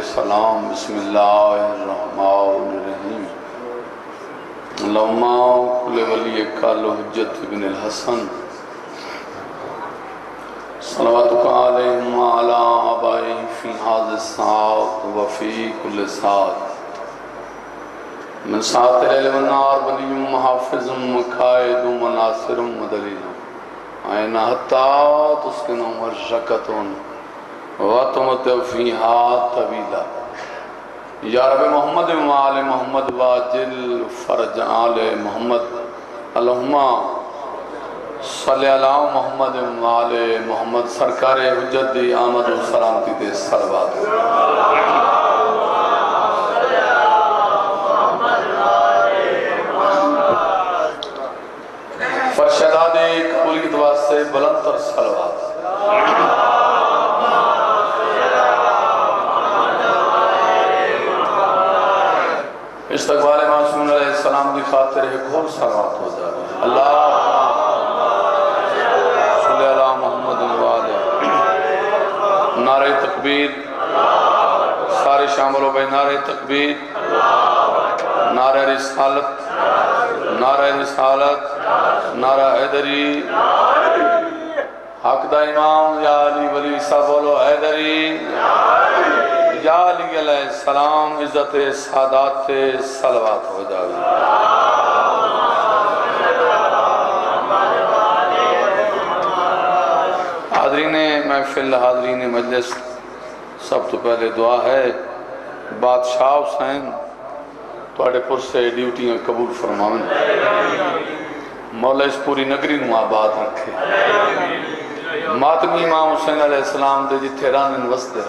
السلام بسم اللہ الرحمن الرحیم اللہم کل ولیک الحجت ابن الحسن صلواتک علیہم وعلی آبائہم فی ھذا الساعۃ وفی کل ساعۃ من ساعۃ اللیل والنہار ولی محافظ مقائد وناصر ودلیل این حتی تسکن مرشکتون وَتُمَتِّعُ فِيهَا طَوِيلًا یا رب محمد وآل محمد واجل فرج آل محمد اللہم صلی اللہ محمد وآل محمد سرکار حجت دی آمد و سلامتی دے صلوات فرشداد قبولیت واسطے بلند تر صلوات استقبال معصوم علیہ السلام کی خاطر ایک اور صلوات ہو جائے اللہ صلی اللہ محمد وآلہ نعرہ تکبیر سارے شامل ہو بھائی نعرہ تکبیر نعرہ رسالت نعرہ رسالت نعرہ حیدری حق دا امام یا علی ولی سا بولو حیدری یا علی علیہ السلام عزت سادات صلوات ہو جائے حاضرین محفل حاضرین مجلس سب تو پہلے دعا ہے بادشاہ حسین توڑے پر سے ڈیوٹیاں قبول فرماؤں مولا اس پوری نگری نو آباد رکھے ماتمی امام حسین علیہ السلام دے جتھے رانن وستے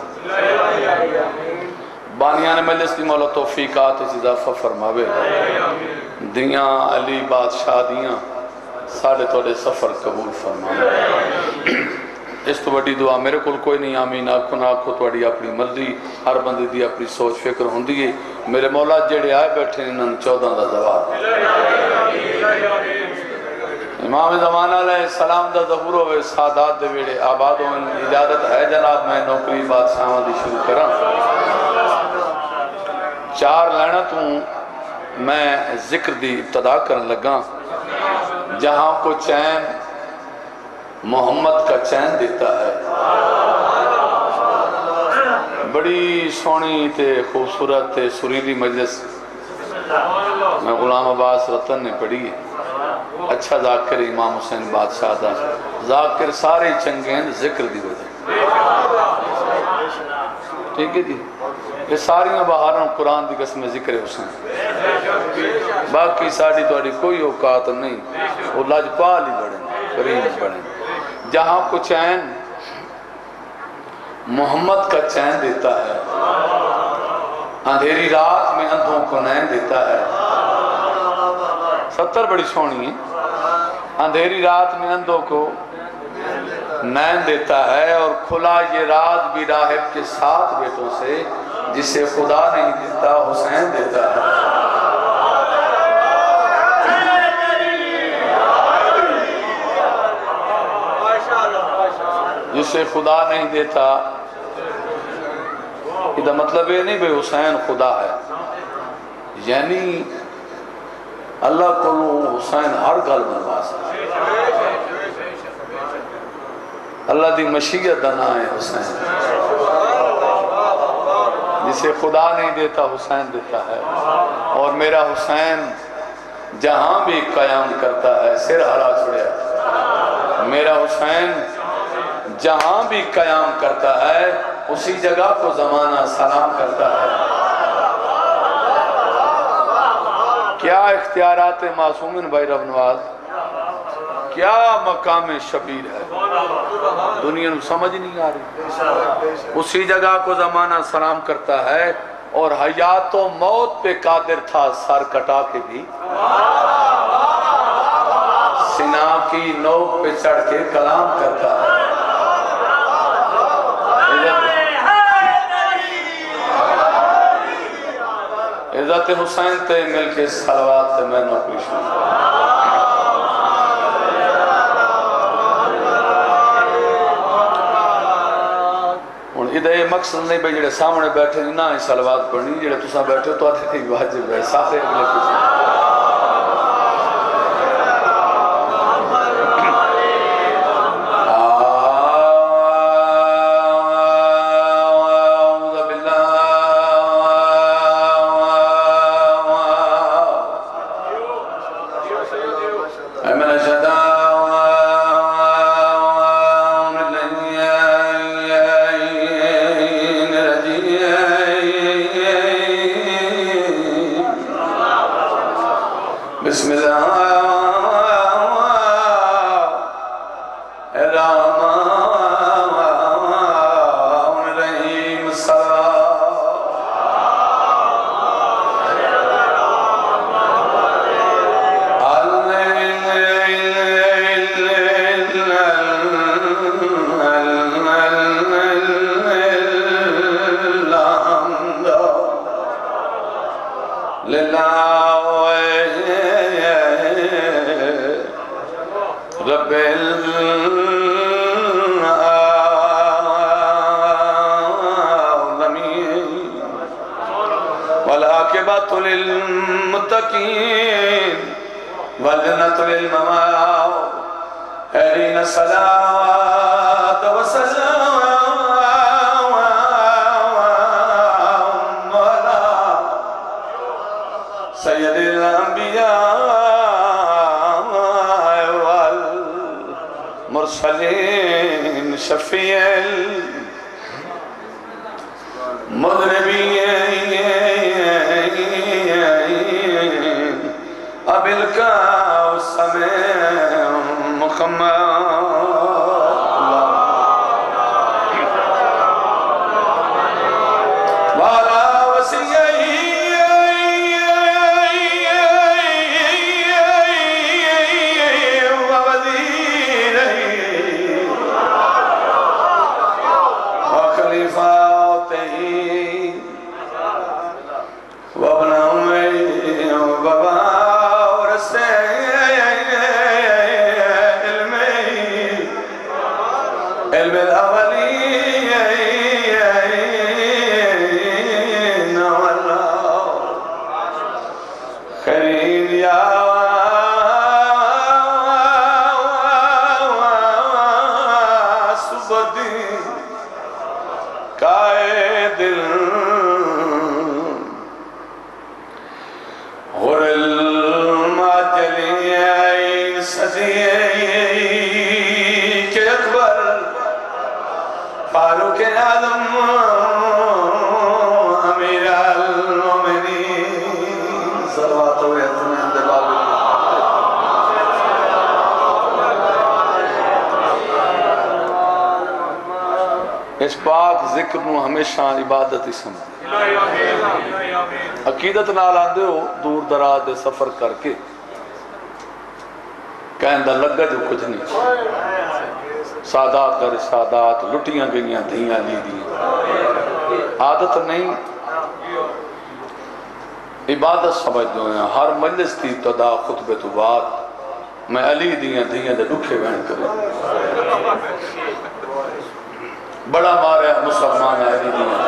بانیان مجلس دی مولا توفیقات اس اضافہ فرماوے دیاں علی بادشاہ دیاں ساڑھے توڑے سفر قبول فرماوے اس تو بڑی دعا میرے کل کوئی نہیں آمین آکھو نہ آکھو توڑی اپنی مرضی ہر بندی دی اپنی سوچ فکر ہوندی ہے میرے مولا جڑے آئے بیٹھے انہوں 14 دا جواب امام زمانہ علیہ السلام دا ظہور ہوئے سادات دے ویڑے آباد ہوئے اجازت ہے جناب میں نوکری بادشاہ دی شروع کرا 4 لعنتوں میں ذکر دی ابتدا کرن لگا جہاں کو چین محمد کا چین دیتا ہے بڑی سونی تے خوبصورت تے سریلی مجلس میں غلام عباس رتن نے پڑھی ہے اچھا ذاکر امام حسین بادشاہ دا ذاکر سارے چنگیں ذکر دی وجہ ٹھیک ہے جی یہ ساریاں بہاروں قرآن دی قسم ذکر حسین باقی ساڑی توڑی کوئی اوقات نہیں وہ لاجپال ہی بڑھیں کریم بڑھیں جہاں کو چین محمد کا چین دیتا ہے اندھیری رات میں اندھوں کو نین دیتا ہے 70 بڑی سونی ہے اندھیری رات میں اندھوں کو نین دیتا ہے اور کھلا یہ راز بھی راہب کے 7 بیٹوں سے جسے خدا نہیں دیتا حسین دیتا ہے جسے خدا نہیں دیتا یہ مطلب یہ نہیں بے حسین خدا ہے یعنی اللہ کو حسین ہر گل بنوا سکتا اللہ دی مشیت دنا ہے حسین جسے خدا نہیں دیتا حسین دیتا ہے اور میرا حسین جہاں بھی قیام کرتا ہے سر ہرا چھڑیا میرا حسین جہاں بھی قیام کرتا ہے اسی جگہ کو زمانہ سلام کرتا ہے کیا اختیارات معصومین بھائی رب نواز کیا مقام شبیر ہے دنیا نو سمجھ نہیں آ رہی اسی جگہ کو زمانہ سلام کرتا ہے اور حیات و موت پہ قادر تھا سر کٹا کے بھی سنا کی نوک پہ چڑھ کے کلام کرتا ہے عزت حسین تے مل کے صلوات تے میں نوکری شروع ادھے مقصد نہیں بھئی جڑے سامنے بیٹھے نہ ہی صلوات پڑھنی، جڑے تساں بیٹھے تو آتے نہیں واجب ہے، سارے اگلے پیچھے بسم اللہ الرحمن الرحیم رب العالمین والعاقبۃ للمتقین والجنۃ للمآب اہلین الصلاۃ والسلام علی سید الانبیاء مرسلین شفیع المذنبین ابلکا السمع محمد وعلى علم الأولين والآخرين يا سبدي قائد غر المعجلين صديق اکبر فاروق اعظم امیر المومنین صلوات و احترام دلال اس پاک ذکر نو ہمیشہ عبادت ہی سمجھ عقیدت نال آندے ہو دور دراز دے سفر کر کے کہندہ لگا جو کچھ نہیں سادات در سادات لٹیاں گئیاں دھیاں لی دی عادت نہیں عبادت سمجھ دو ہیں ہر مجلس تھی تدا خطبے تو بعد میں علی دیاں دھیاں دے دکھے بہن کروں بڑا مارے مسلمان علی دیاں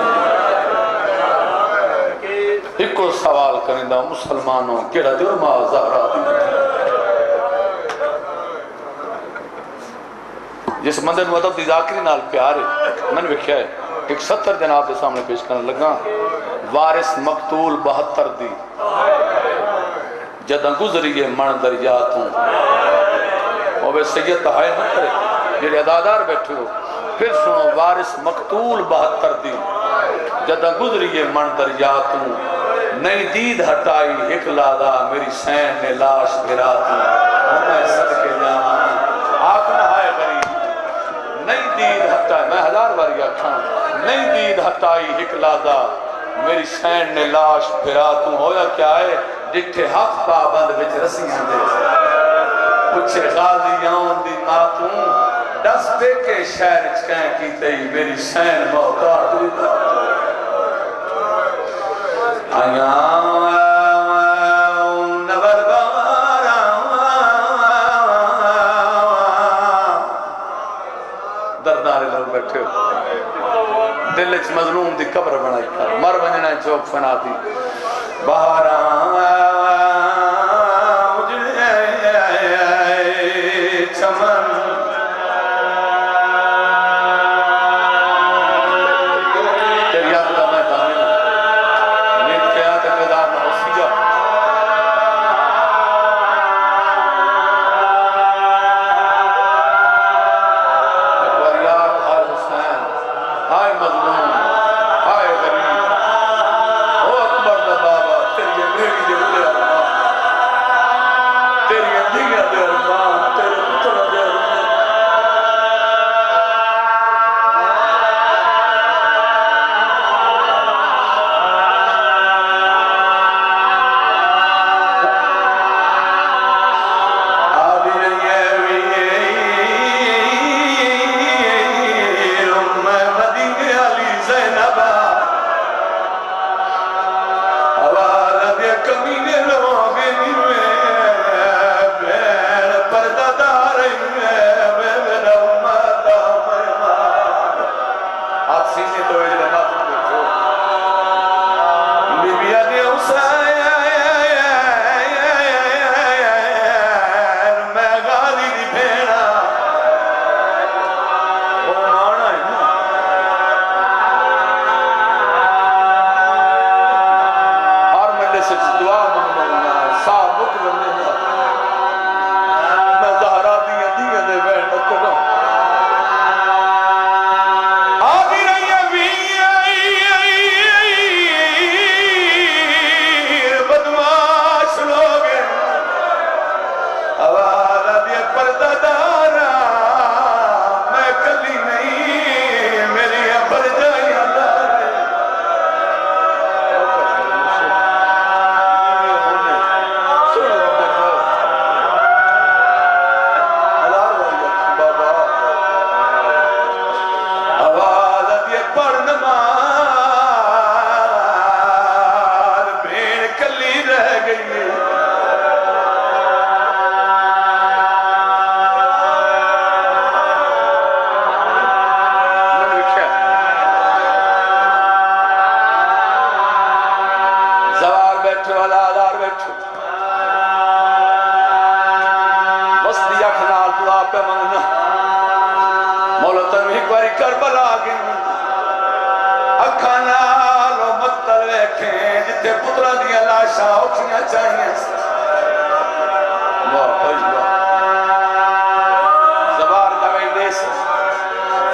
ایک کو سوال کریں دا مسلمانوں کیڑا دیو ماں زہرہ دی جس مندر مدد دی ذاکری نال پیارے میں نے بکھیا ہے ایک 70 جناب دے سامنے پیش کرنے لگا وارث مقتول 72 دی جدہ گزریے من دریاتوں وہ بے سید تحائے نہ کرے جیڑے ادادار بیٹھے ہو پھر سنو وارث مقتول 72 دی جدہ گزریے من دریاتوں نئی دید ہٹائی ایک لادا میری سین نے لاش گھراتوں ہمیں صدقے جانا آکھنا ہے غریب نئی دید ہٹائی میں 1000 باری آکھاں نئی دید ہٹائی ایک لادا میری سین نے لاش پھراتوں ہویا کیا ہے ڈٹھے حق پابند بچ رسیاں دے پچھے غازیاں دی ماتوں دس دے کے شہر چکیں کی تئی میری سین محتاج آیاں نبر بارا دردارے لوگ بیٹھے ہو دل چ مظلوم دی قبر بنائی کر مر ونجنا چوک فنا دی بہاراں اجڑے چمن تیری یاد دا میں دامن نیت کیا تے قضا نہ ہوسیگا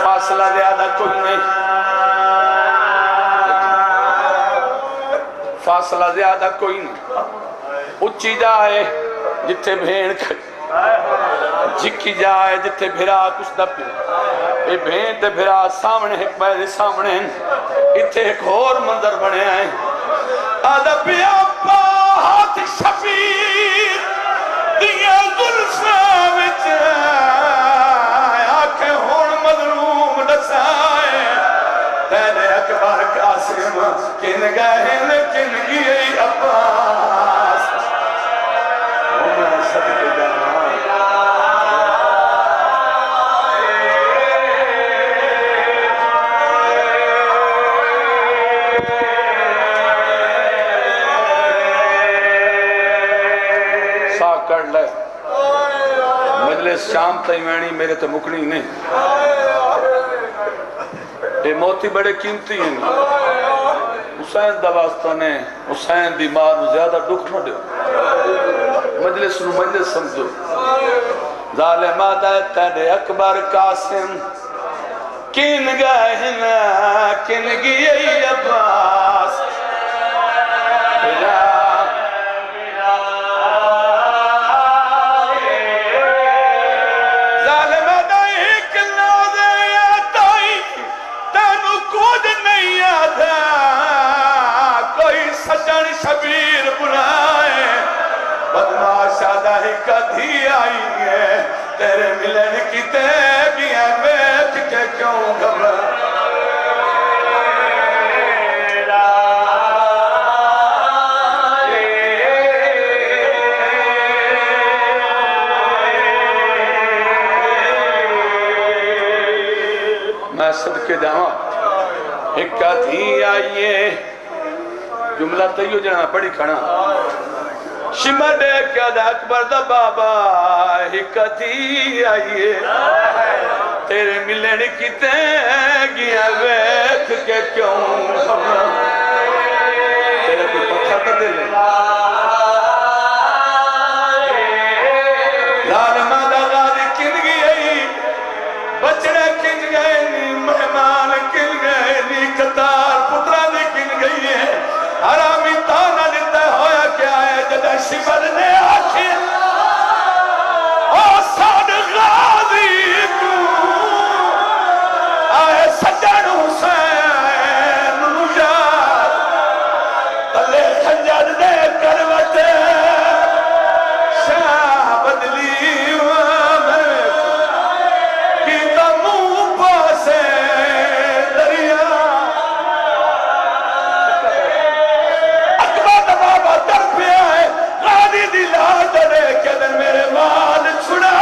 فاصلہ زیادہ کوئی نہیں فاصلہ زیادہ کوئی نہیں اچھی جائے جتھے بھین جھکی جائے جتھے بھرا کچھ دپے اے بھین تے بھرا سامنے ایک بیدے سامنے اتھے ایک اور منظر بنے آئیں آدھا پیا ہاتھ شفیر دیا ظلفہ وچ آنکھیں ہون مظلوم دسائے تینے اکبر قاسم کن گہن کن گئی عباس میں صدق جانا کر لے مجلس شام تائی وینی میرے تو مکنی نہیں اے موتی بڑے قیمتی ہیں حسین دواستہ نے حسین دی ماں نو زیادہ دکھ نہ دے مجلس نو مجلس سمجھو ظالمہ دے تیرے اکبر قاسم کن گہنا کن گئی عباس شبیر بلائے بدماش آدھائی کدھی آئی ہے تیرے ملن کی تیگیاں بیٹھ کے کیوں گھبرا میں صدقے جاؤں ایک تھی آئیے جملہ تیو جنہ پڑھی کھڑا شمر کیا دا اکبر دا بابا ایک تھی آئیے تیرے ملن کی تینگیاں ویکھ کے کیوں تیرے کوئی پتھر کر دے لیں لال مادہ غادی کن گئی بچڑے کن گئے نی مہمان کن گئے نی قطار پترہ دی کن گئی ہے حرامی تانا دیتا ہویا کیا ہے جدہ شمر نے آکھے او ساڑھ غادی کو آئے سجن حسین نجات تلے خنجر دے کروٹے شاہ بدلی وامر کی تمو پاسے دریا اکبر بابا در پہ آئے غادی دلا دڑے کہ دن میرے مال چھڑا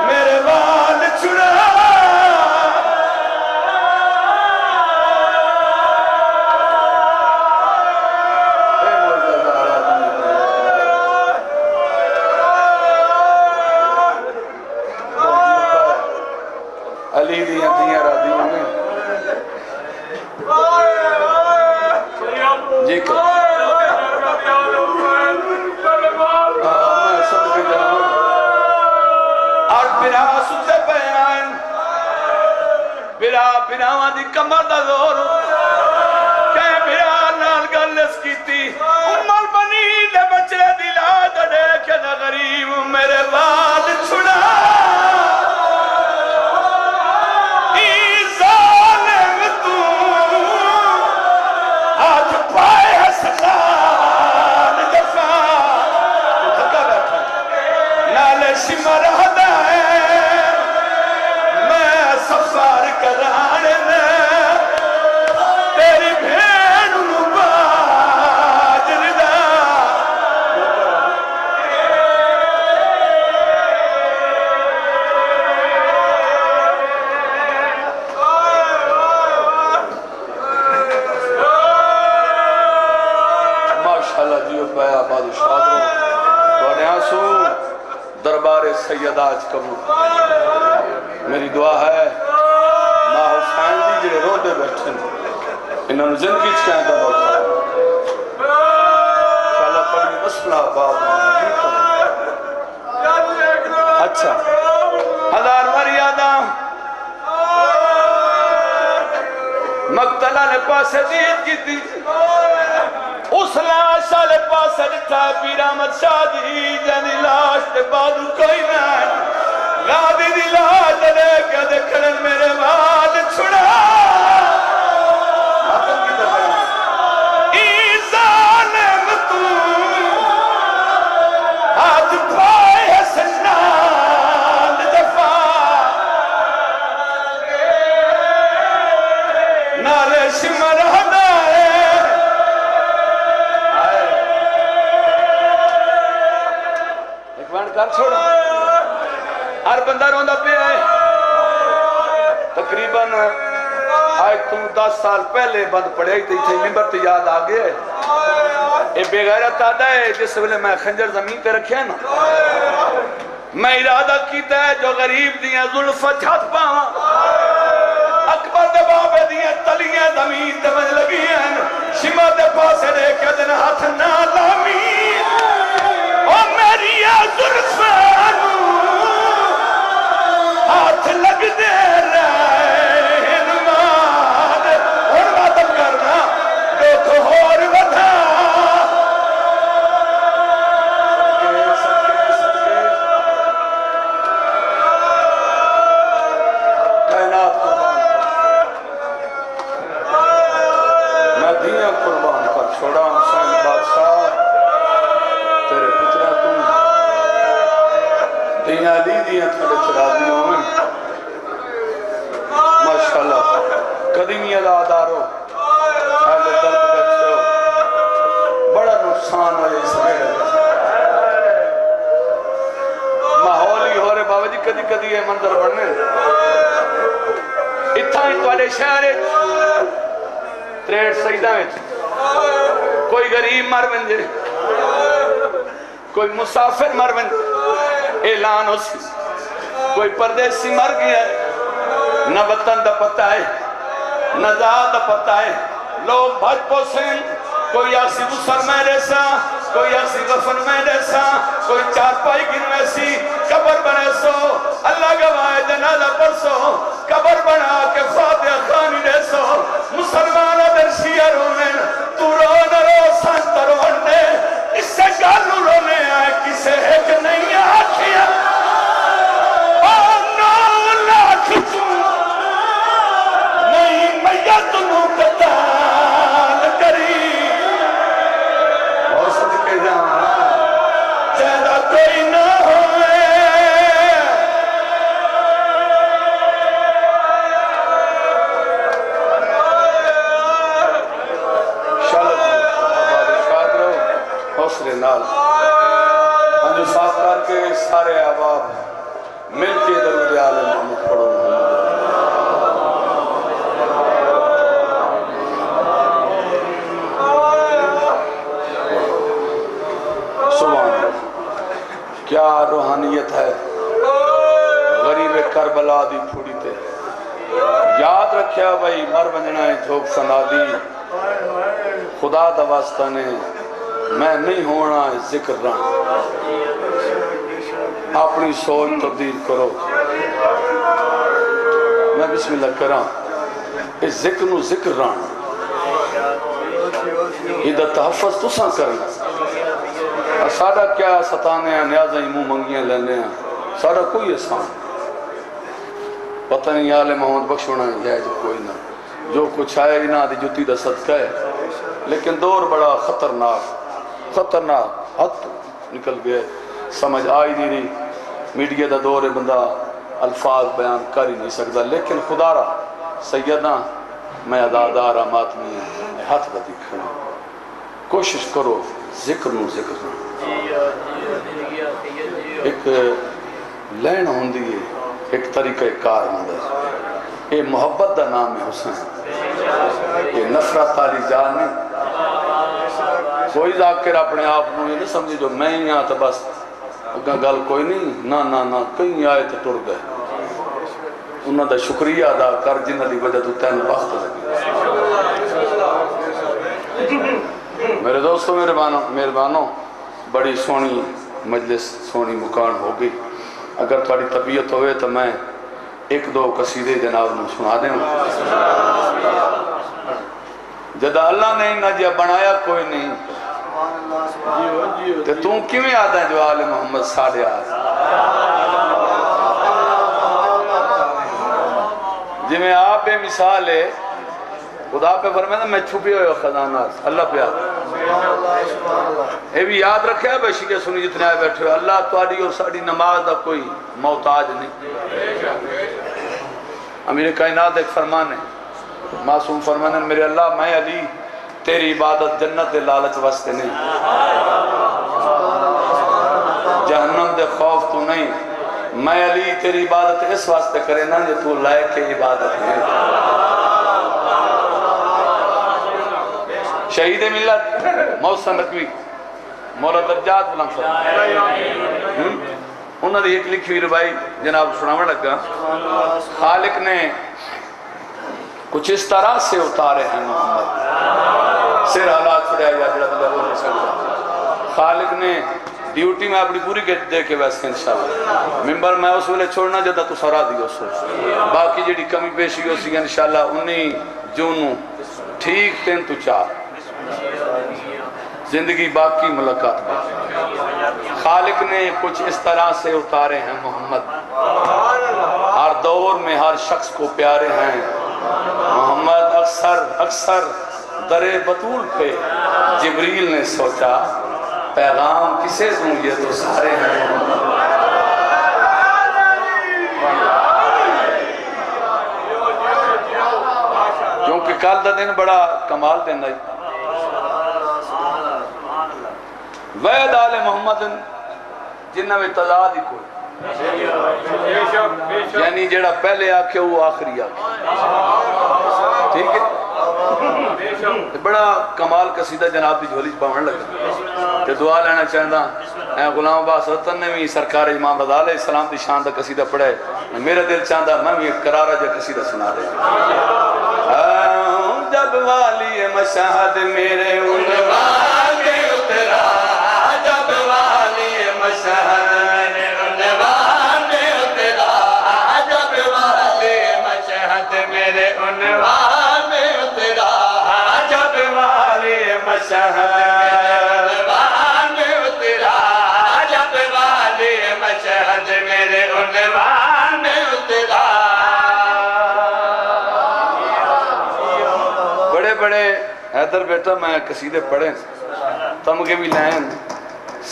میرے مال چھڑا علی دیاں دیاں رادیوں میں جی کر میں سب کے جاؤں آج برا ستے بیان برا دی کمر دا زور کہیں برا نال گلس کی تھی امال بنی دے بچے دلا دڑے کہ نہ غریب میرے وال چھڑا ای ظالم تو آج پائے حسنان دفع تھکا بیٹھا نال شمر ہدائے میں سفار کرانے میں تیری بھیڑ باجر دا ماشاءاللہ جیو پایا بادشاہ تو آنسو دربار سیداج قبول میری دعا ہے ماں حسین دی جڑے رو دے بیٹھن انہوں نے زندگی چکائیں دا موقع انشاءاللہ پڑھی مسئلہ باب اچھا ہزار مریادہ مقتلہ نے پاسے دید کی تھی اس لاش آلے پاسے لٹھا پیر احمد شاہ دی جنی لاش دے بادو کوئی نہیں غادی دی لاش دے کے دکھڑن میرے وال چھڑا ماتم کی طرف ای ظالم تو آج بھائی حسنان دفع نالے شمر ہدائے کر چھوڑا ہر بندہ روندہ پہ آئے تقریباً آئے تم 10 سال پہلے بند پڑے آئی تھی ممبر تے یاد آگئے اے بے غیرت آدھا ہے جس ویلے میں خنجر زمین پہ رکھے نا میں ارادہ کیتا ہے جو غریب دیاں ظلفت ہاتھ پاواں اکبر دے بابے دیاں تلیاں زمین تے میں لگی ہیں شمع دے پاسے رے کے دن ہاتھ نہ لامی او میری ظلفانو ہاتھ لگ دے رہے انماد اور ماتم کرنا دیکھو اور ودا کائنات قربان میں دیاں قربان کر چھوڑا حسین بادشاہ تیرے پترہ تم دیاں لی دیاں تھوڑے چرا دیوں میں ماشاءاللہ قدیمی ادادارو اہل درد بیٹھے ہو بڑا نقصان ہو اس میرے ماحول ہی ہو رہے بابا جی کدی کدی یہ منظر بننے ہی توڑے شہرے 63 سجدہ میں کوئی غریب مر بندے کوئی مسافر مر بندے اعلان ہو سی کوئی پردیسی مر گیا ہے نہ وطن دا پتہ ہے نہ ذات دا پتہ ہے لوگ بھج پوسیں کوئی آسی مسر میں ریسا کوئی آسی غفن میں ریسا کوئی چار پائی گن میں سی قبر بنے سو اللہ گواہ جنازہ پرسو قبر بنا کے فاتحہ خانی ریسو مسلمانہ در شیعہ رونے تو رو نہ رو سنت رونے اس سے گالو رونے آئے کسے ایک نہیں آکھیا آنو لاکھ تو نہیں میت نو قتال کری اور صدقے جانا چہرہ کوئی نہ ہوئے حوصلے نال ہم صاف کر کے سارے احباب مل کے درود عالم محمد پڑھو سبحان اللہ کیا روحانیت ہے غریب کربلا دی پھوڑی تے یاد رکھیا بھائی مر بننا ہے جھوک سنا دی خدا دا واسطہ نے میں نہیں ہونا ہے ذکر رہا اپنی سوچ تبدیل کرو میں بسم اللہ کرا اس ذکر نو ذکر رہا ادھا تحفظ تو ساں کرنا ساڑھا کیا ستانے ہیں نیازیں منہ منگیاں لینے ہیں ساڑھا کوئی احسان پتہ نہیں آل محمد بخشونا ہے جو کوئی نہ جو کچھ آئے نہ دی جتی دا صدقہ ہے لیکن دور بڑا خطرناک حد نکل گئے سمجھ آئی نہیں رہی میڈیا دا دور ہے بندہ الفاظ بیان کر ہی نہیں سکتا لیکن خدا را سیدنا میں ادادارہ ماتمی ہاتھ بدی کھڑا کوشش کرو ذکر نو ذکر نو ایک لین ہوندی ہے ایک طریقہ کار ہوندہ یہ محبت دا نام ہے حسین یہ نفرت تالی جان نہیں کوئی ذاکر اپنے آپ کو یہ نہیں سمجھے جو میں ہی آتا بس گل کوئی نہیں نہ کہیں آئے تو ٹر گئے انہوں دا شکریہ ادا کر جنہ دی وجہ تو تین وقت لگی میرے دوستوں مہربانوں بڑی سونی مجلس سونی مکان ہو گئی اگر تھوڑی طبیعت ہوئے تو میں ایک دو قصیدے جناب نے سنا دیں جدہ اللہ نے نہ جیا بنایا کوئی نہیں تو تم کیویں آتا ہے جو آل محمد ساڑھے آتا جی میں آپ بے مثال ہے خدا پہ فرمائے میں چھپی ہوئے خزانہ اللہ پہ آتا یہ بھی یاد رکھے ہے بھائی شیعہ سنی جتنے آئے بیٹھے ہوئے اللہ تواڈی اور ساڑھی نماز دا کوئی محتاج نہیں امیر کائنات ایک فرمان ہے معصوم فرمانے میرے اللہ میں علی تیری عبادت جنت دے لالچ واسطے نہیں جہنم دے خوف تو نہیں میں علی تیری عبادت اس واسطے کرے نا جو تو لائق کے عبادت ہے شہید ملت محسن نقوی مولا درجات بلند فرمائے انہوں نے ایک لکھی ہوئی ربائی جناب سناوڑ لگا خالق نے کچھ اس طرح سے اتارے ہیں محمد سر حالات چھڑیا یا جڑا بلد ہو سکتا خالق نے ڈیوٹی میں اپنی پوری دیکھے ویسے انشاءاللہ ممبر میں اس ویلے چھوڑنا جدا تو سارا دیو سو باقی جڑی کمی پیشی ہو سی انشاءاللہ 19 جون ٹھیک 3 تو 4 زندگی باقی ملاقات باقی خالق نے کچھ اس طرح سے اتارے ہیں محمد ہر دور میں ہر شخص کو پیارے ہیں محمد اکثر در بطول پہ جبریل نے سوچا پیغام کسے دوں یہ تو سارے ہیں کیونکہ کل دا دن بڑا کمال دن ہے وید آل محمد جنہ میں تضاد ہی کوئی یعنی جڑا پہلے آکھے وہ آخری آکھے، ٹھیک ہے؟ بڑا کمال قصیدہ جناب دی جھولی پاون لگا کہ دعا لینا چاہتا اے غلام عباس رتن نے بھی سرکار امام رضا علیہ السلام دی شان دا قصیدہ پڑھا ہے، میرا دل چاہتا میں بھی ایک کرارہ جا قصیدہ سنا دے جب والی مشہد میرے عنوان میں اترا، جب والی مشہد میرے عنوان میں اترا، جب والی مشہد میرے عنوان میں اترا، جب والی مشہد میرے عنوان میں اترا، جب والی مشہد میرے عنوان میں اترا۔ بڑے حیدر بیٹا میں قصیدے پڑھیں تم کے بھی لائن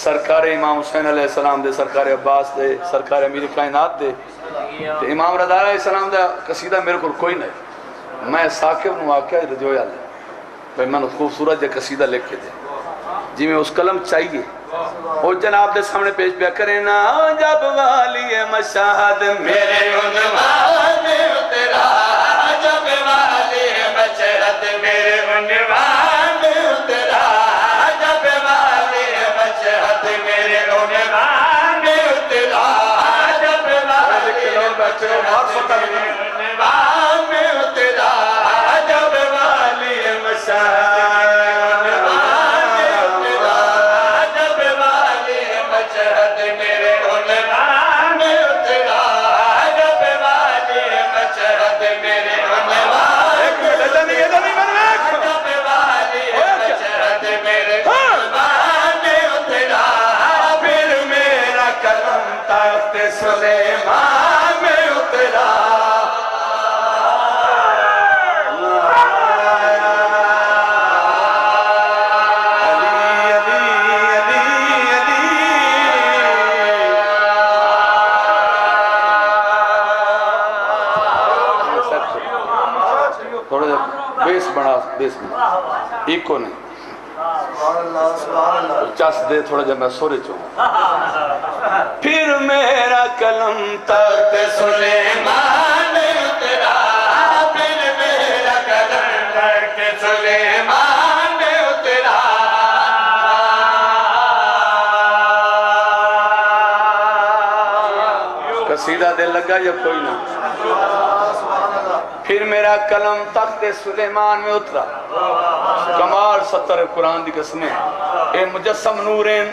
سرکار امام حسین علیہ السلام دے، سرکار عباس دے، سرکار امیر کائنات دے، امام رضا علیہ السلام دا قصیدہ میرے کو کوئی نہیں، میں ثاقب نو آکیا رجویا لے بھئی میں نے خوبصورت جا قصیدہ لکھ کے دے جی میں اس قلم چاہیے وہ جناب دے سامنے پیش پیا کریں نا جب والی مشہد میرے عنوان میں اترا، جب والی مشہد میرے عنوان میں اترا، جب والی مشہد میرے عنوان میں اترا، جب والی مشہد میرے عنوان میں اترا، جب والی مشہد سلیمان میں اترا، علی علی علی علی تھوڑا جا بیس بڑھا، بیس بڑھا ایکو نہیں چاس دے تھوڑا جا میں سورے چاہوں پھر میرا قلم تخت سلیمان میں اترا، پھر میرا قلم تخت سلیمان میں اترا، قصیدہ دل لگا یا کوئی نہ پھر میرا قلم تخت سلیمان میں اترا، کمال ستر قرآن دی قسمیں اے مجسم نورین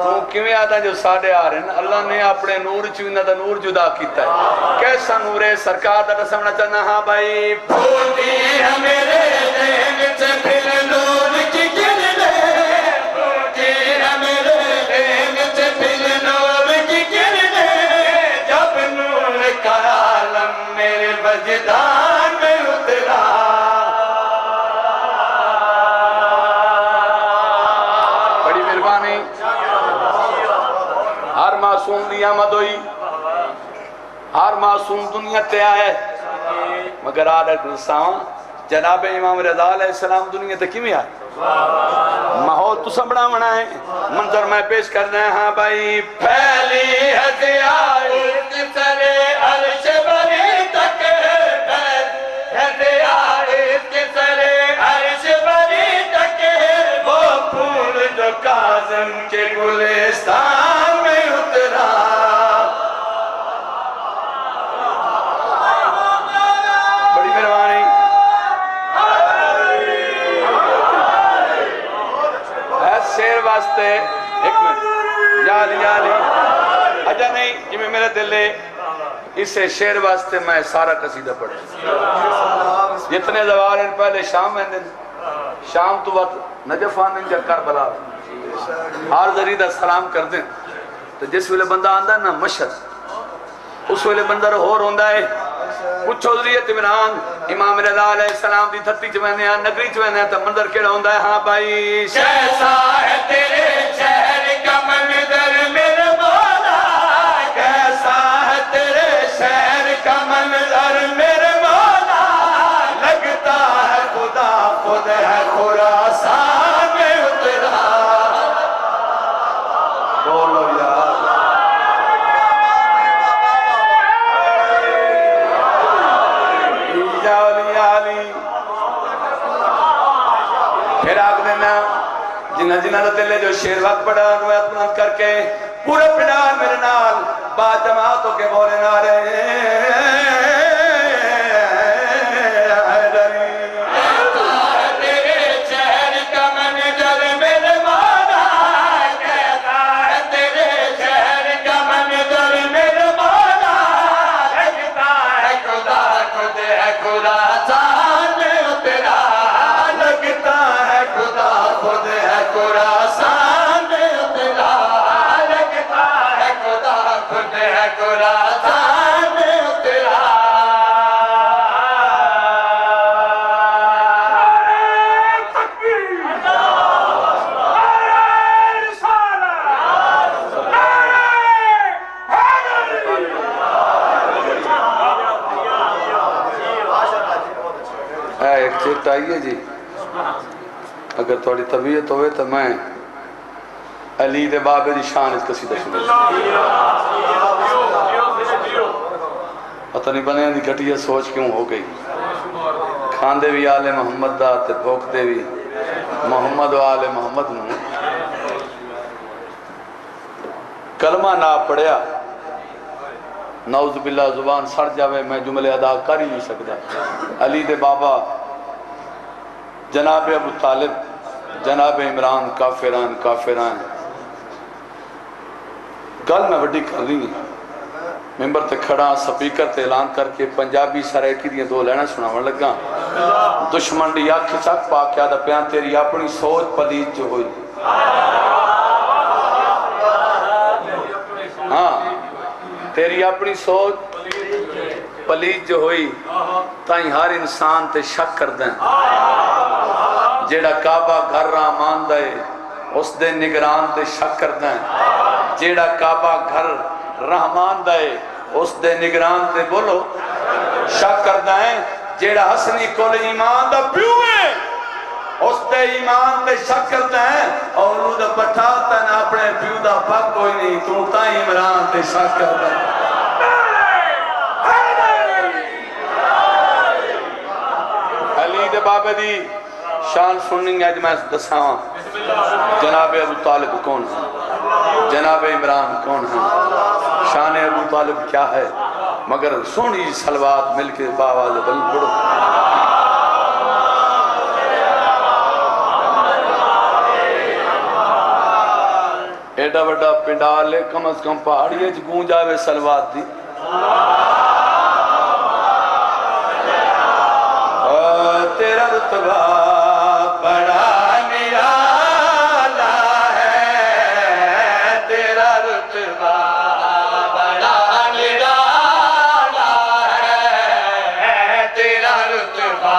تو کیویں آتا جو ساڑھے آ رہے ہیں اللہ نے اپنے نور چوئنہ دا نور جدا کیتا ہے کیسا نور ہے سرکار دا سمنا چاہنا ہاں بھائی پھوٹی ہے میرے دین سے پھر نور کی کرنے، پھوٹی ہے میرے دین سے پھر نور کی کرنے، جب نور کا عالم میرے وجدان میں اترا، بڑی مہربانی ہر معصوم دی آمد ہوئی، ہر معصوم دنیا تے آئے مگر آدھر گلساں جناب امام رضا علیہ السلام دنیا تے کیوں آئے ماحول تو سب بڑا بنا ہے منظر میں پیش کرنا ہے ہاں بھائی پہلی ہدیائی کسرے عرش بری تک، ہدیائی کسرے عرش بری تک، وہ پھول جو کاظم کے گلستان میں اترا، بڑی مہربانی شیر واسطے ایک منٹ جالی اجا نہیں جی میں میرے دل ہے اسے شیر واسطے میں سارا قصیدہ پڑھا جتنے زوار ہیں پہلے شام میں دن شام تو وقت نجف آنے جا کربلا ہر ذریعہ سلام کر دیں تو جس ویلے بندہ آندہ ہے نا مشہد اس ویلے بندہ رہور ہوندہ ہے پچھو ذریعت عمران امام رضا علیہ السلام دی تھتی چوینے ہیں نگری چوینے ہیں تو مندر کیڑا ہوندہ ہے ہاں بھائی کیسا ہے تیرے شہر کا منظر میرے مولا، کیسا ہے تیرے شہر کا منظر میرے مولا، لگتا ہے خدا خود ہے خراسان میں اترا، بولو دل جو شیر وقت پڑھا نویت بلند کر کے پورا پنال میرے نال با جماعتوں کے بولے نارے ایک چیٹ آئیے جی اگر تھوڑی طبیعت ہوئے تو میں علی دے بابے دی شان اس قصیدہ سنے پتہ نہیں بنے دی گھٹیا سوچ کیوں ہو گئی کھاندے بھی آل محمد دا تے بھوک دے بھی محمد و آل محمد نو کلمہ نہ پڑھیا نعوذ باللہ زبان سڑ جاوے میں جملے ادا کر ہی نہیں سکتا علی دے بابا جناب ابو طالب جناب عمران کافران گل میں وڈی کر رہی ہوں ممبر تے کھڑا سپیکر تے اعلان کر کے پنجابی سرائکی دیاں دو لینا سناون لگا دشمن دی آنکھ چک پا کے آدھا پیان تیری اپنی سوچ پلید جو ہوئی ہاں تیری اپنی سوچ پلید جو ہوئی تائیں ہر انسان تے شک کر دیں جیڑا کعبہ گھر رحمان دے اس دے نگران تے شک کر دیں جیڑا کعبہ گھر رحمان دے اس دے نگران تے بولو شک کر دیں جیڑا حسنی کول ایمان دا پیوے اس دے ایمان تے شک کر دیں اور انہوں دا پٹھا تن اپنے پیو دا پاک کوئی نہیں تو تائیں عمران تے شک کر دیں علی دے بابے دی شان سننی ہے جو میں دساں جناب ابو طالب کون ہے جناب عمران کون ہے شان ابو طالب کیا ہے مگر سونی سلوات مل کے باواز بل پڑھو ایڈا وڈا پنڈال ہے کم از کم پہاڑی ہے جو گونج آوے سلوات دی تیرا رتبہ بڑا نرالا ہے تیرا رتبہ بڑا نرالا ہے تیرا رتبہ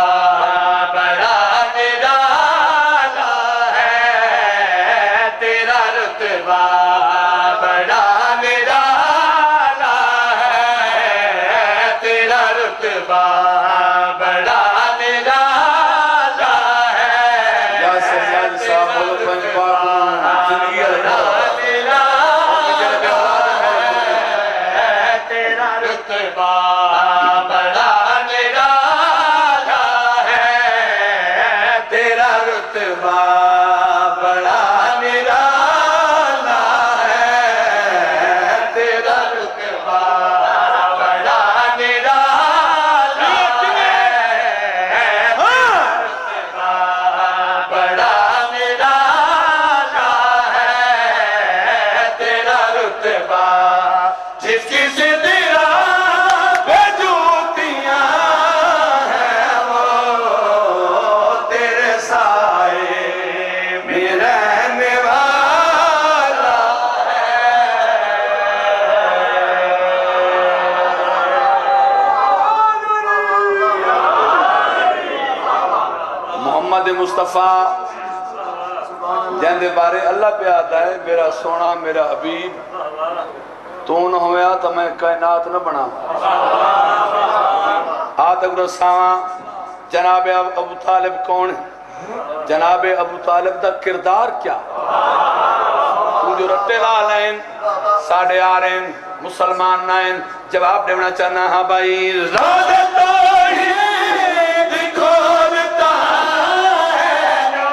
بڑا نرالا ہے تیرا رتبہ بڑا نرالا ہے تیرا رتبہ بڑا مصطفیٰ جہندے بارے اللہ پہ آتا ہے میرا سونا میرا حبیب تو نہ ہویا تو میں کائنات نہ بنا آت اگر ساواں جناب ابو طالب کون ہے جناب ابو طالب دا کردار کیا تو جو رٹے لالین ساڑھے آرین مسلمان نائن جواب دیونا چاہنا ہاں بھائی راد توحید کھولتا ہے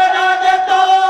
راد توحید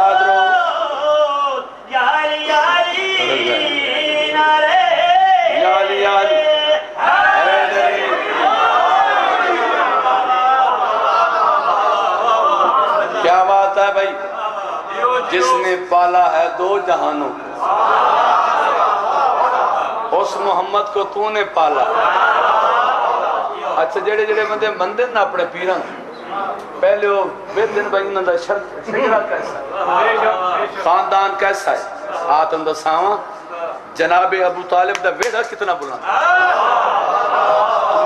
شاد رو یاری یاری نارے یاری یاری حیدری کیا بات ہے بھائی جس نے پالا ہے دو جہانوں اس محمد کو تو نے پالا اچھا جڑے جڑے بندے مندر نہ اپنے پیران پہلے وہ بے دن بھائی انہوں دا شجرہ کیسا ہے خاندان کیسا ہے آتم دا ساواں جناب ابو طالب دا ویڑا کتنا بلند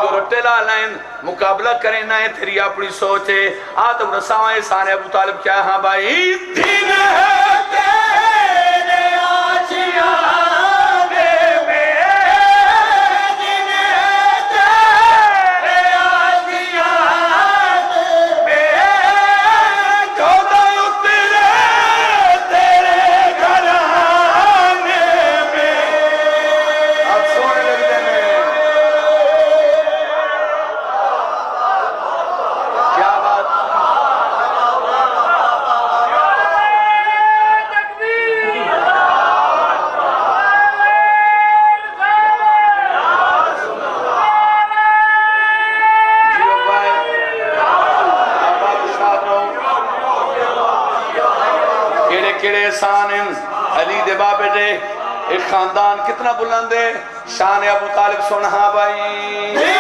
جو رٹے لائن مقابلہ کریں نہ ہے تیری اپنی سوچے آتم دا ساواں سانے ابو طالب کیا ہے ہاں بھائی دین ہے تیرے آجیاں علی دے بابے دے ایک خاندان کتنا بلند ہے شان ابو طالب سنہا بھائی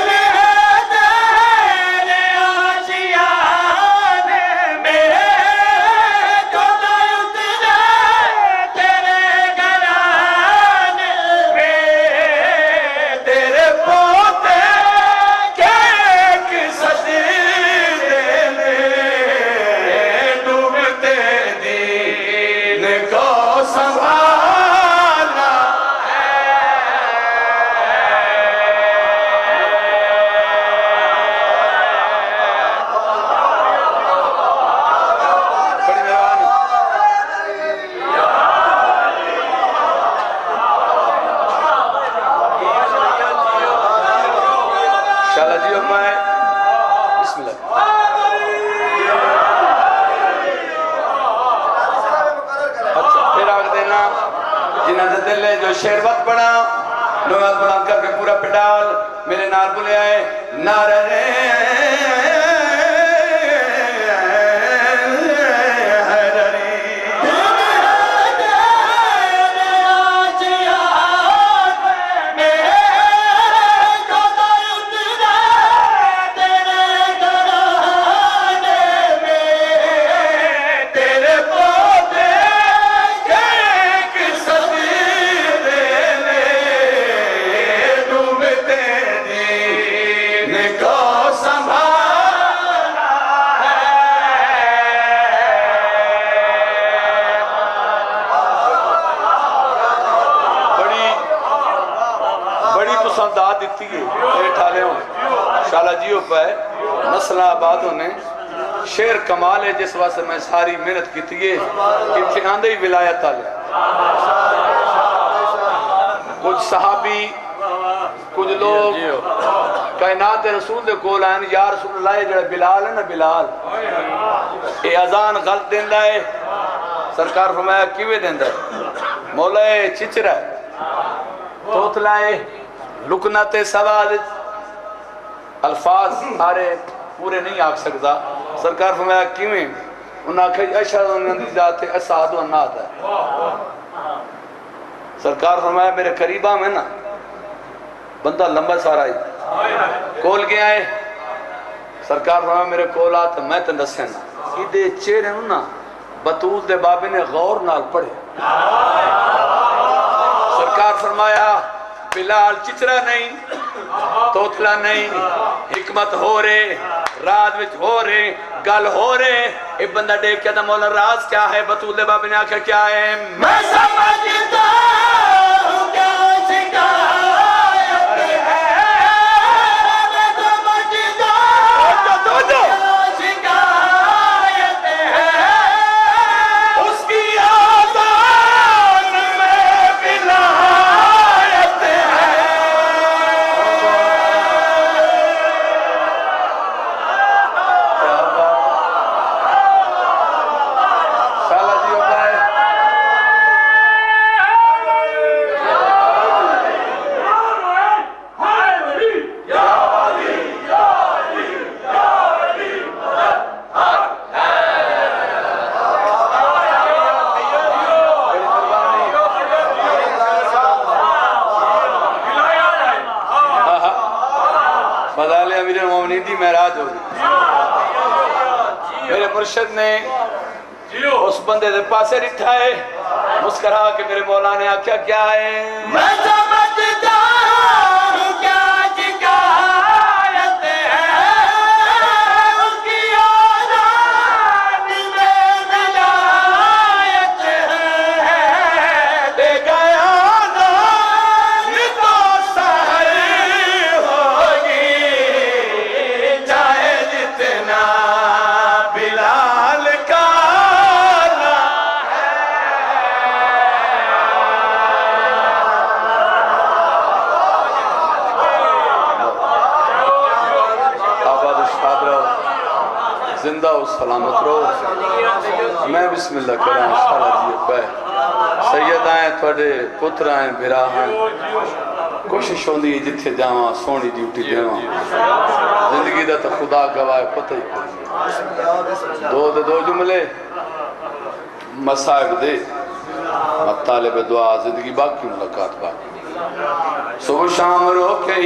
شیروت پڑھا نوات بلند کر کے پورا پڑال میرے نار بلے آئے نعرہ رے شالہ جیو پہ مسئلہ آباد ہونے شیر کمال ہے جس واسطے میں ساری محنت کی تھی کہ آندھے ہی ولایت آلے کچھ صحابی کچھ لوگ کائنات رسول دے کول آئین یا رسول اللہ جڑا بلال ہے نا بلال اے اذان غلط دیندہ ہے سرکار فرمایا کیوے دیندہ ہے مولا چچرہ توتلائے لکنت سوال الفاظ سارے پورے نہیں آکھ سکتا سرکار فرمایا کیویں انہاں کہ اشہد ان اندی ذات اسعد و انات ہے سرکار فرمایا میرے قریبہ میں نا بندہ لمبا سارا ہی کول کے آئے سرکار فرمایا میرے کول آتا میں تندسے نا ایدے چہرے نا بطول دے بابے نے غور نال پڑھے سرکار فرمایا بلال چچرا نہیں توتلا نہیں حکمت ہو رہے راز وچ ہو رہے گل ہو رہے ایک بندہ دیکھ کیا تھا مولا راز کیا ہے بطول دے بابے نے آکھا کیا ہے میں سمجھتا ہوں کیا شکایت ہے میں سمجھتا ہوں کیا شکایت ہے اس کی آزان میں ولایت ہے شالہ جیو نیندی معراج ہو گئی میرے مرشد نے اس بندے دے پاسے رٹھا ہے مسکرا کے میرے مولا نے آکھیا کیا ہے میں سمجھتا ہوں کیا شکایت ہے اس کی اولاد میں ولایت ہے دے گیا نام تو سہر ہوگی چاہے جتنا بلال کا زندہ و سلامت رہو میں بسم اللہ کریں انشاءاللہ جی پہ سید آئیں تھوڑے پتر آئیں بھرا آئیں کوشش ہوندی ہے جتھے جاواں سونی ڈیوٹی دیواں زندگی دا تو خدا گواہ پتہ ہی کوئی دو جملے مسائب دے طالب دعا زندگی باقی ملاقات باقی صبح شام روکے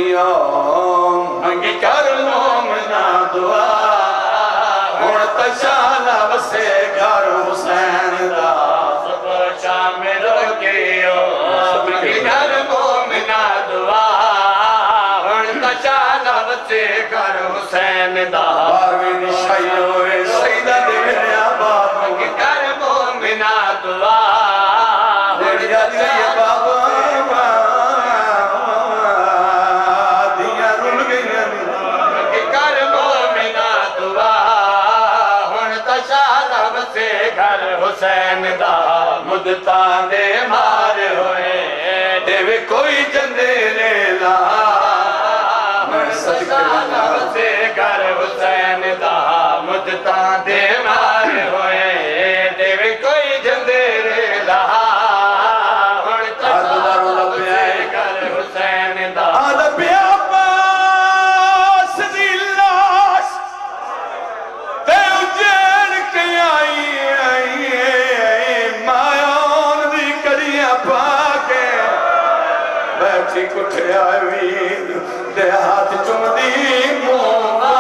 منگی کر مومنا دعا مرتشانہ بسے گھر حسین دا صبح شام روکیو منگی کر مومنا دعا تشانہ بچے کر حسین دا بارویں نشائی ہوئے سیدہ دے میرے آباد منگی کر مومنا دعا دیڑیا دیئے بابا دیاں رول گئیاں منگی کر مومنا دعا تشانہ بچے کر حسین دا مدتاں دے مار ہوئے دے وے کوئی جندے لیلا میں تشانہ بچے کر حسین دا مدتاں دے مار ہوئے دے وے کوئی جندے لا ہن تشانہ بچے کر حسین دا عالم عباس دی لاش تے اجڑ کے آئی مایون دی کڑیاں پا کے بیٹھی کٹھے آئی دے ہاتھ چم دی مولا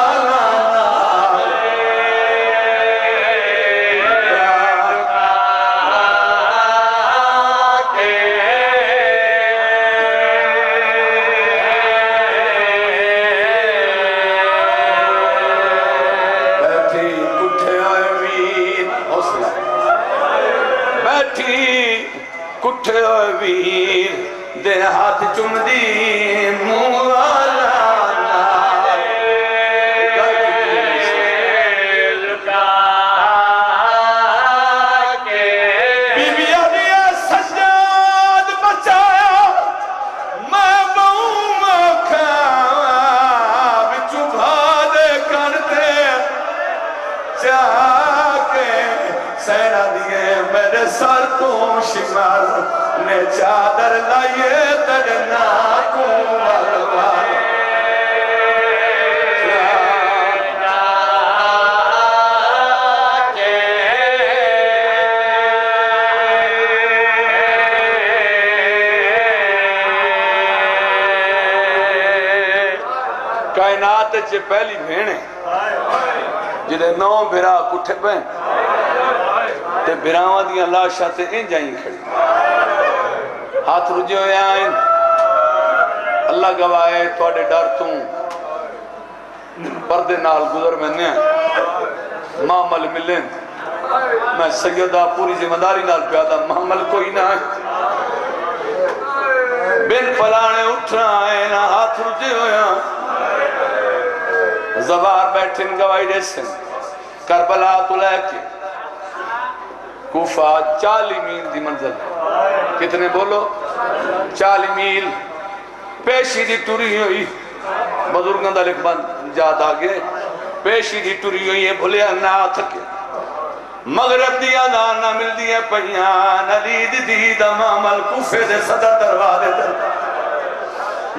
بیٹھی کٹھے آئی حوصلہ بیٹھی کٹھے آئی دے ہاتھ چم دی مولا سر تو شمال نے چادر لائے تڑنا کو والوال کائنات چے پہلی بھینے جدے 9 بھرا کٹھے پہن تے بھراواں دیاں لاشاں تے ان جائیں کھڑی ہاتھ رجے ہوئے آئیں اللہ گواہے توڑے ڈر توں پردے نال گزر میں نے معامل ملیں میں سیدہ پوری ذمہ داری نال پیادا معامل کوئی نہ ہے بن پلانے اٹھ رہا ہے نہ ہاتھ رجے ہوئے زبار بیٹھن گواہی جیسے کربلا تو لے کے کوفہ 40 میل دی منزل کتنے بولو 40 میل پیشی دی ٹوری ہوئی بزرگاں دا لکھ بند جاد آگے پیشی دی ٹوری ہوئی ہے بھلے نہ تھکے مغرب دیا دانا مل دیا پہیان علید دید امام کوفے دے صدر دروازے در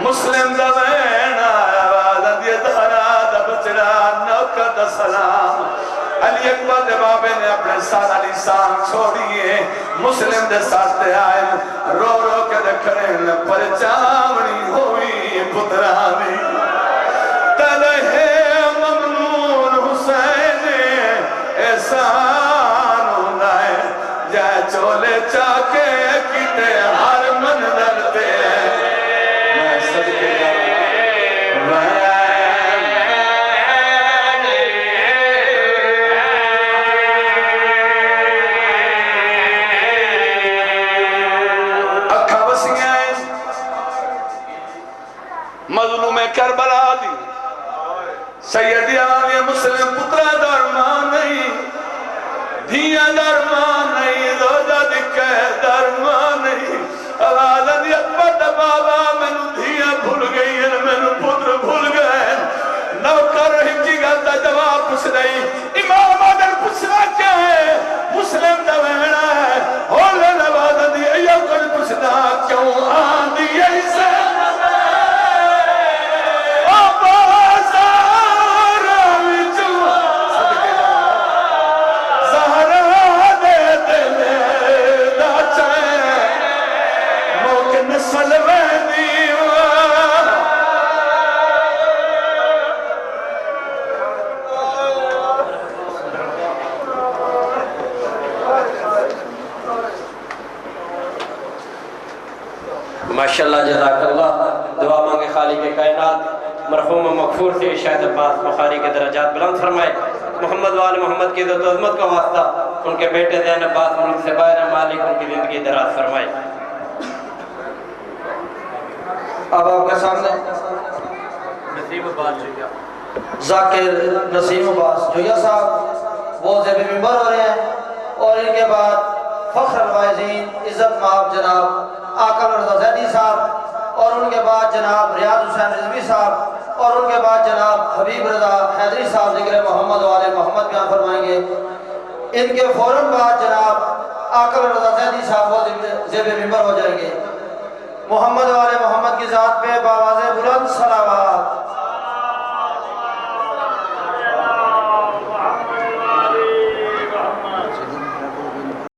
مسلم دا وین آواز دیا دارا دا بچڑا نوکر دا سلام علی اکبر دے بابے نے اپنے ساتھ علی سان چھوڑیے مسلم دے ساتھ دے آئے رو رو کے دکھرین پر چاوڑی ہوئی پترانی تلہے چاکے کیتے ہر منظر تے میں صدقے اکھا وسیاں مظلوم کربلا دی سیدی آوی مسلم پترہ درمان نہیں دھیاں درمان نہیں زوجہ دکھے درمان نہیں آواز دی اکبر بابا مینو دھیاں بھول گئی ہیں مینو پتر بھول گئے نوکر ہمچی گلتا جواب پوچھ رہی امام آدر پوچھنا کیا ہے مسلم دوینا ہے ہولے نواز دی ایو کچھ پوچھنا کیوں آن دی ایسے ماشاءاللہ جزاک اللہ دعا مانگے خالق کائنات مرحوم و مغفور سے شاہد عباس بخاری کے درجات بلند فرمائے محمد وآل محمد کی عزت و عظمت کا واسطہ ان کے بیٹے زین عباس ملک سے باہر مالک ان کی زندگی دراز فرمائے اب آپ کے سامنے نسیم عباس جویا ذاکر نسیم عباس جویا صاحب وہ زیب ممبر ہو رہے ہیں اور ان کے بعد فخر الوائزین عزت مآب جناب آقل رضا زیدی صاحب اور ان کے بعد جناب ریاض حسین رضوی صاحب اور ان کے بعد جناب حبیب رضا حیدری صاحب ذکر محمد والے محمد بیان فرمائیں گے ان کے فوراً بعد جناب آقل رضا زیدی صاحب وہ زیب ممبر ہو جائیں گے محمد والے محمد کی ذات پہ باواز بلند صلوات